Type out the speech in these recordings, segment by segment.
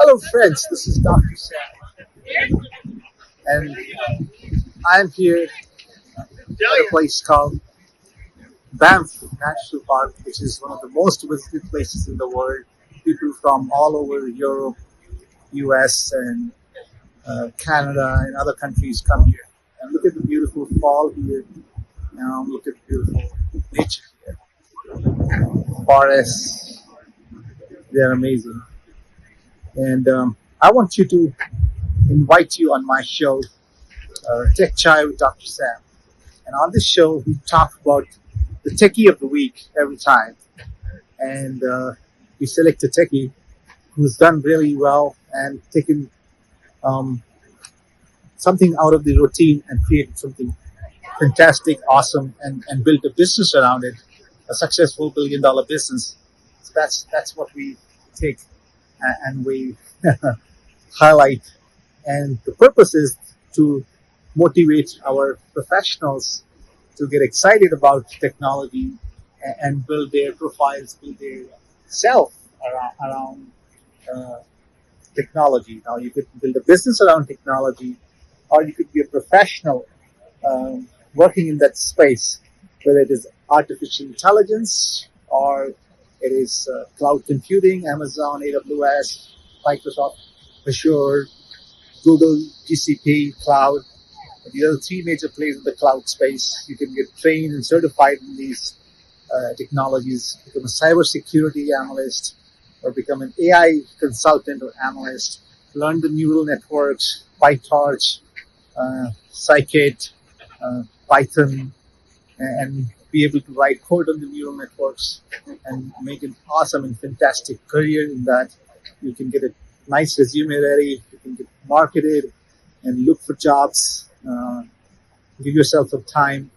Hello, friends. This is Dr. Sam, and I'm here at a place called Banff National Park, which is one of the most visited places in the world. People from all over Europe, US, and Canada, and other countries come here. And look at the beautiful fall here. Look at the beautiful nature here. Forests, they're amazing. And I want you to invite you on my show, Tech Chai with Dr. Sam. And on this show, we talk about the techie of the week every time. And we select a techie who's done really well and taken something out of the routine and created something fantastic, awesome, and built a business around it, a successful $1 billion business. So that's what we take and we highlight. And the purpose is to motivate our professionals to get excited about technology and build their profiles, build their self around technology. Now, you could build a business around technology, or you could be a professional working in that space, whether it is artificial intelligence or it is cloud computing, Amazon, AWS, Microsoft, Azure, Google, GCP, cloud. The other three major players in the cloud space. You can get trained and certified in these technologies, become a cybersecurity analyst, or become an AI consultant or analyst, learn the neural networks, PyTorch, Scikit, Python, and be able to write code on the neural networks and make an awesome and fantastic career in that. You can get a nice resume ready, you can get marketed and look for jobs. Give yourself some time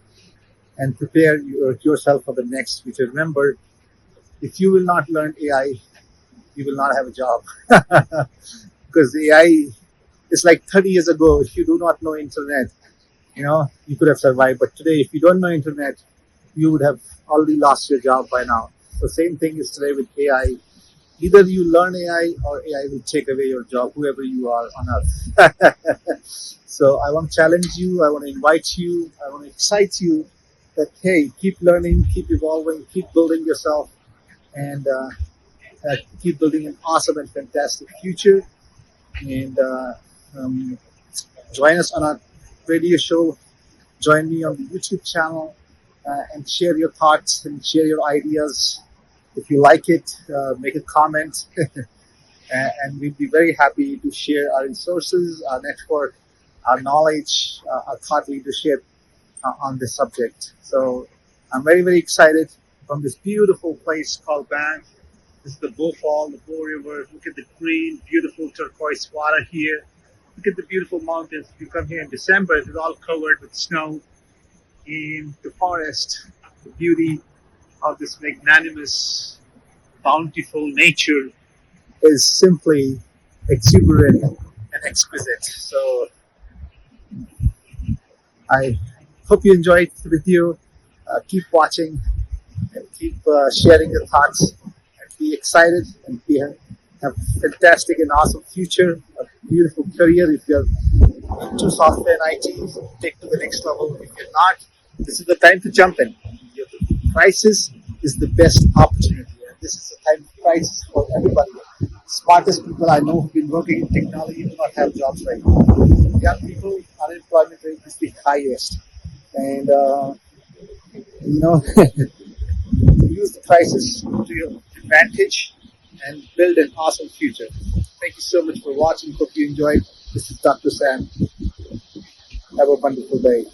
and prepare yourself for the next future. Remember, if you will not learn AI, you will not have a job. Because AI is like 30 years ago. If you do not know internet, you could have survived. But today, if you don't know internet, you would have already lost your job by now. So same thing is today with AI. Either you learn AI or AI will take away your job, whoever you are on earth. So I want to challenge you. I want to invite you. I want to excite you that, hey, keep learning, keep evolving, keep building yourself, and keep building an awesome and fantastic future. And join us on our radio show. Join me on the YouTube channel and share your thoughts and share your ideas. If you like it, make a comment. And we'd be very happy to share our resources, our network, our knowledge, our thought leadership on this subject. So I'm very, very excited from this beautiful place called Banff. This is the Bow Fall, the Bow River. Look at the green, beautiful turquoise water here. Look at the beautiful mountains. If you come here in December, it's all covered with snow. In the forest, the beauty of this magnanimous, bountiful nature is simply exuberant and exquisite. So I hope you enjoyed it with you. Keep watching and keep sharing your thoughts and be excited and have a fantastic and awesome future, a beautiful career. If you're into software and IT, take to the next level. If you're not, this is the time to jump in. Your crisis is the best opportunity. And this is the time of crisis for everybody. Smartest people I know who've been working in technology do not have jobs right now. Young people, unemployment rate is the highest. And, use the crisis to your advantage and build an awesome future. Thank you so much for watching. Hope you enjoyed. This is Dr. Sam. Have a wonderful day.